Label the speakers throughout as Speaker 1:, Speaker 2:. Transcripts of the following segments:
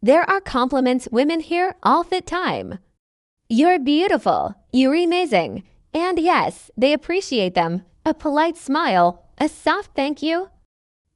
Speaker 1: There are compliments women hear all the time. You're beautiful, you're amazing, and yes, they appreciate them. A polite smile, a soft thank you,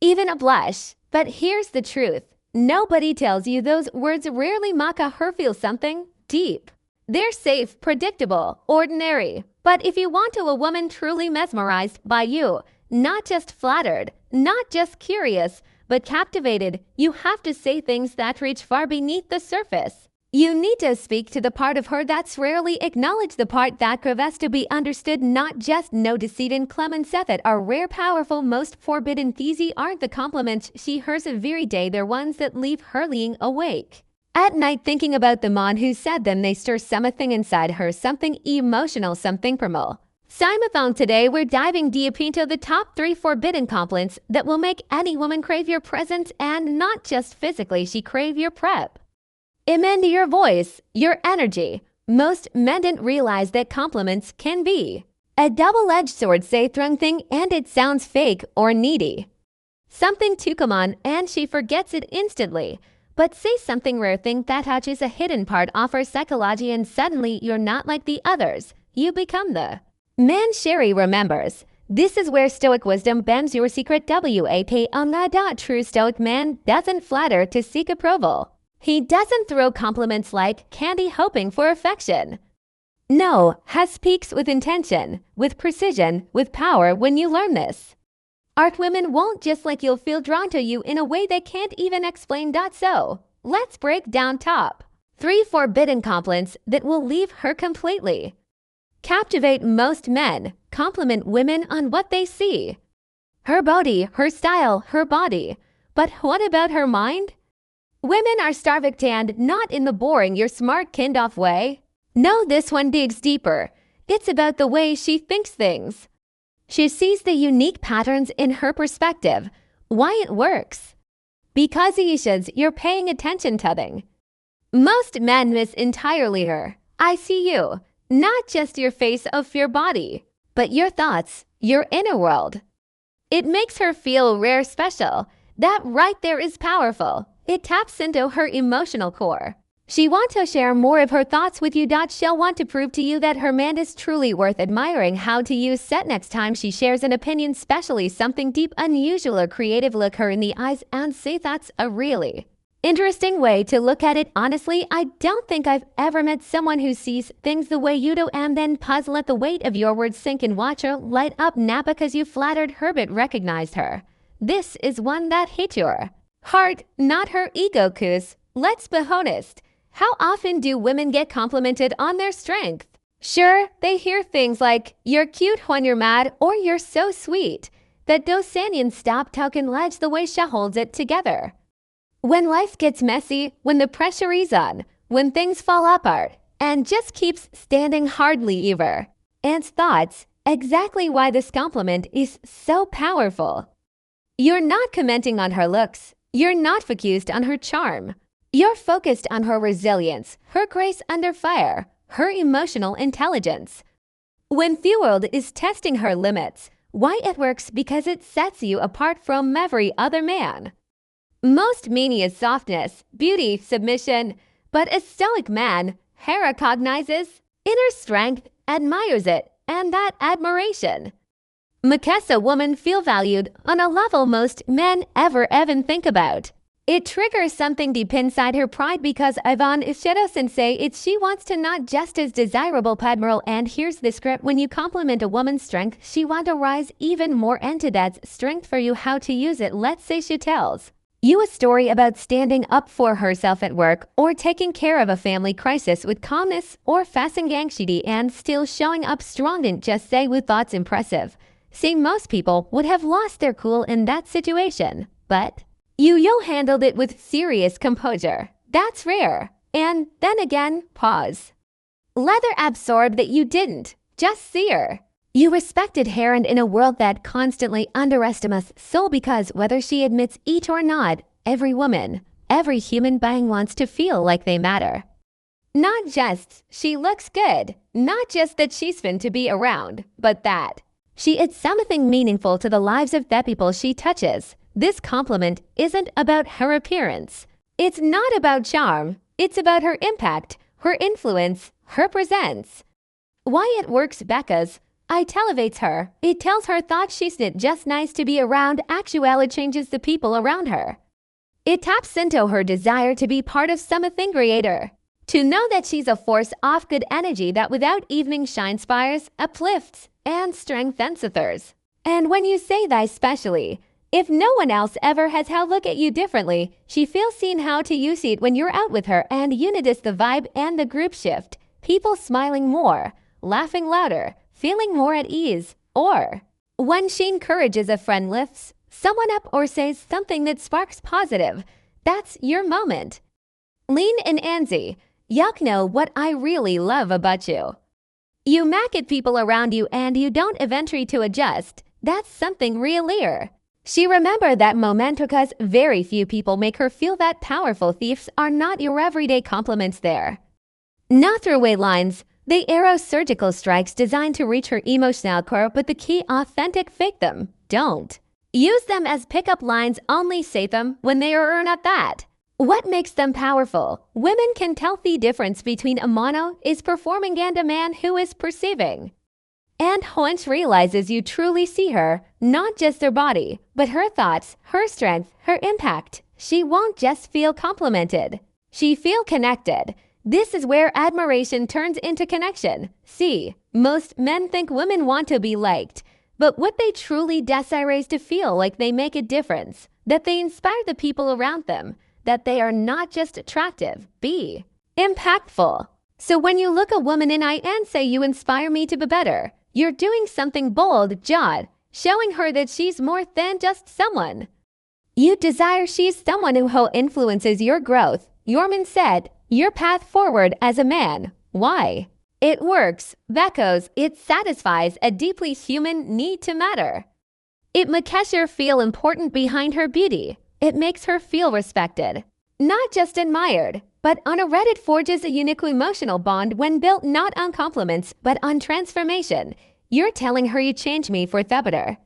Speaker 1: even a blush. But here's the truth. Nobody tells you those words rarely make her feel something deep. They're safe, predictable, ordinary. But if you want a woman truly mesmerized by you, not just flattered, not just curious, but captivated, you have to say things that reach far beneath the surface. You need to speak to the part of her that's rarely acknowledged, the part that craves to be understood, not just no deceit and clemence effort are rare, powerful, most forbidden. These aren't the compliments she hears every day, they're ones that leave her laying awake at night thinking about the man who said them. They stir something inside her, something emotional, something primal. Simathon, today we're diving deep into the top 3 forbidden compliments that will make any woman crave your presence, and not just physically, she crave your prep. Amend your voice, your energy. Most men didn't realize that compliments can be a double-edged sword. Say the wrong thing and it sounds fake or needy. Something too common and she forgets it instantly. But say something rare thing that touches a hidden part of her psychology and suddenly you're not like the others. You become the man Sherry remembers. This is where stoic wisdom bends your secret. WAP on the true stoic man doesn't flatter to seek approval. He doesn't throw compliments like candy hoping for affection. No, has speaks with intention, with precision, with power. When you learn this, art women won't just like you'll feel drawn to you in a way they can't even explain. So, let's break down top 3 forbidden compliments that will leave her completely captivate. Most men compliment women on what they see. Her body, her style, her body. But what about her mind? Women are starved, and not in the boring you're smart kind of way. No, this one digs deeper. It's about the way she thinks things. She sees the unique patterns in her perspective. Why it works? Because you're paying attention to them. Most men miss entirely her I see you, not just your face of your body, but your thoughts, your inner world. It makes her feel rare, special. That right there is powerful. It taps into her emotional core. She wants to share more of her thoughts with you. She'll want to prove to you that her man is truly worth admiring. How to use set next time she shares an opinion, especially something deep, unusual, or creative. Look her in the eyes and say that's a really interesting way to look at it. Honestly, I don't think I've ever met someone who sees things the way you do, and then pause, let the weight of your words sink and watch her light up, not because you flattered her but recognized her. This is one that hit your heart, not her ego. Cause let's be honest, how often do women get complimented on their strength? Sure, they hear things like, you're cute when you're mad, or you're so sweet. That doesn't stop talking ledge the way she holds it together. When life gets messy, when the pressure is on, when things fall apart, and just keeps standing hardly ever. And thoughts, exactly why this compliment is so powerful. You're not commenting on her looks. You're not focused on her charm. You're focused on her resilience, her grace under fire, her emotional intelligence. When the world is testing her limits, why it works? Because it sets you apart from every other man. Most mean is softness, beauty, submission, but a stoic man recognizes inner strength, admires it, and that admiration makes a woman feel valued on a level most men ever even think about. It triggers something deep inside her pride, because Ivan Ishido-sensei, she wants to not just as desirable admiral. And here's the script: when you compliment a woman's strength, she want to rise even more into that strength for you. How to use it? Let's say she tells you a story about standing up for herself at work, or taking care of a family crisis with calmness, or facing anxiety and still showing up strong. And just say with thoughts impressive. See, most people would have lost their cool in that situation, but you handled it with serious composure. That's rare. And then again, pause. Let her absorb that you didn't just see her. You respected her, and in a world that constantly underestimates soul, because whether she admits it or not, every woman, every human being wants to feel like they matter. Not just she looks good, not just that she's fun to be around, but that she is something meaningful to the lives of the people she touches. This compliment isn't about her appearance. It's not about charm. It's about her impact, her influence, her presence. Why it works Becca's. It elevates her. It tells her thoughts she's not just nice to be around, actually changes the people around her. It taps into her desire to be part of something greater. To know that she's a force of good energy that without evening shine inspires, uplifts, and strengthens others. And when you say that especially, if no one else ever has how look at you differently, she feels seen how to use it when you're out with her and you notice the vibe and the group shift. People smiling more, laughing louder, feeling more at ease, or when she encourages a friend lifts someone up or says something that sparks positive, that's your moment. Lean in Anzi, y'all know what I really love about you. You mac at people around you and you don't eventually to adjust. That's something real. She remembered that moment because very few people make her feel that powerful thieves are not your everyday compliments there. Not throwaway lines, they arrow surgical strikes designed to reach her emotional core, but the key authentic fake them. Don't. Use them as pickup lines, only say them when they are earned at that. What makes them powerful? Women can tell the difference between a mono is performing and a man who is perceiving. And once realizes you truly see her, not just her body, but her thoughts, her strength, her impact, she won't just feel complimented. She feel connected. This is where admiration turns into connection. See, most men think women want to be liked, but what they truly desire is to feel like they make a difference, that they inspire the people around them, that they are not just attractive, be impactful. So when you look a woman in the eye and say you inspire me to be better, you're doing something bold, Jod, showing her that she's more than just someone. You desire she's someone who influences your growth, your mindset, your path forward as a man. Why? It works, Becca's, it satisfies a deeply human need to matter. It makes her feel important behind her beauty. It makes her feel respected. Not just admired, but on a Reddit forges a unique emotional bond when built not on compliments, but on transformation. You're telling her you changed me for the better.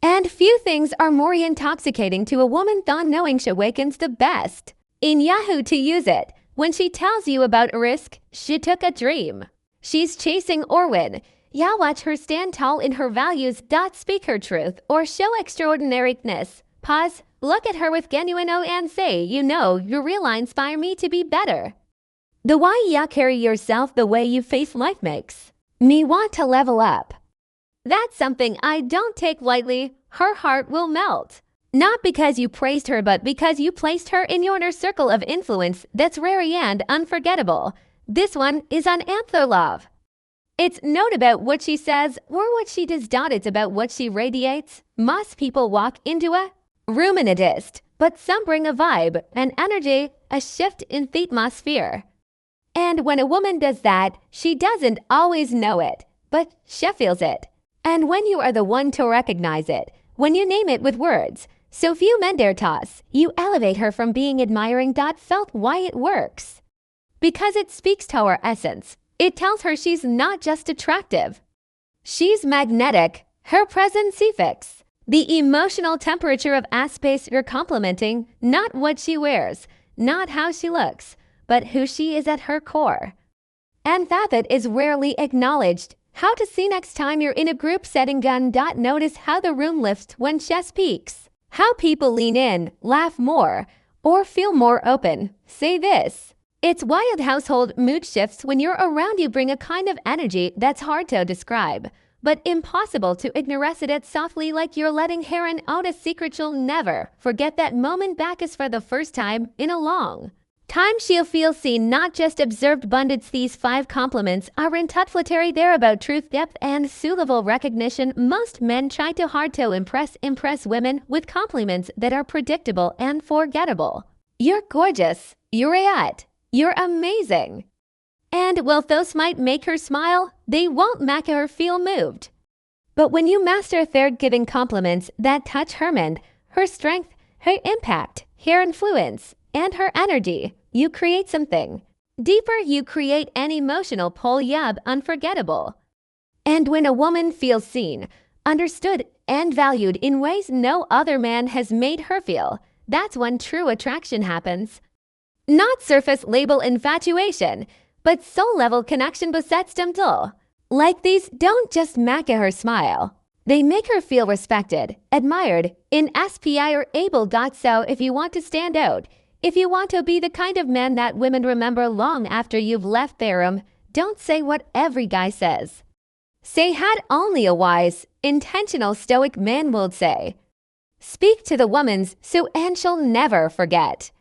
Speaker 1: And few things are more intoxicating to a woman than knowing she awakens the best. In Yahoo to use it, when she tells you about a risk, she took a dream. She's chasing Orwin. Ya watch her stand tall in her values, speak her truth, or show extraordinariness. Pause, look at her with genuine and say, you know, you really inspire me to be better. The why ya carry yourself the way you face life makes me want to level up. That's something I don't take lightly. Her heart will melt. Not because you praised her, but because you placed her in your inner circle of influence that's rare and unforgettable. This one is on Anther Love. It's not about what she says or what she does. It's about what she radiates. Most people walk into a room in a dist, but some bring a vibe, an energy, a shift in the atmosphere. And when a woman does that, she doesn't always know it, but she feels it. And when you are the one to recognize it, when you name it with words, so few men dare toss, you elevate her from being admiring. Felt why it works. Because it speaks to her essence. It tells her she's not just attractive. She's magnetic. Her presence suffix. The emotional temperature of space you're complimenting, not what she wears, not how she looks, but who she is at her core. And that is rarely acknowledged. How to see next time you're in a group setting gun. Notice how the room lifts when she speaks. How people lean in, laugh more, or feel more open. Say this. It's wild household mood shifts when you're around. You bring a kind of energy that's hard to describe, but impossible to ignore. It softly like you're letting Heron out a secret you'll never forget. That moment back is for the first time in a long time she'll feel seen, not just observed. Abundance. These 5 compliments are intutflatary. They're about truth, depth, and suitable recognition. Most men try too hard to impress women with compliments that are predictable and forgettable. You're gorgeous. You're hot. You're amazing. And while those might make her smile, they won't make her feel moved. But when you master giving compliments that touch her mind, her strength, her impact, her influence, and her energy, you create something deeper. You create an emotional pull. Unforgettable. And when a woman feels seen, understood, and valued in ways no other man has made her feel, that's when true attraction happens. Not surface label infatuation, but soul-level connection besetzt dem dull. Like these don't just make her smile. They make her feel respected, admired, in SPI or able. So if you want to stand out, if you want to be the kind of man that women remember long after you've left their room, don't say what every guy says. Say had only a wise, intentional stoic man would say. Speak to the woman's so and she'll never forget.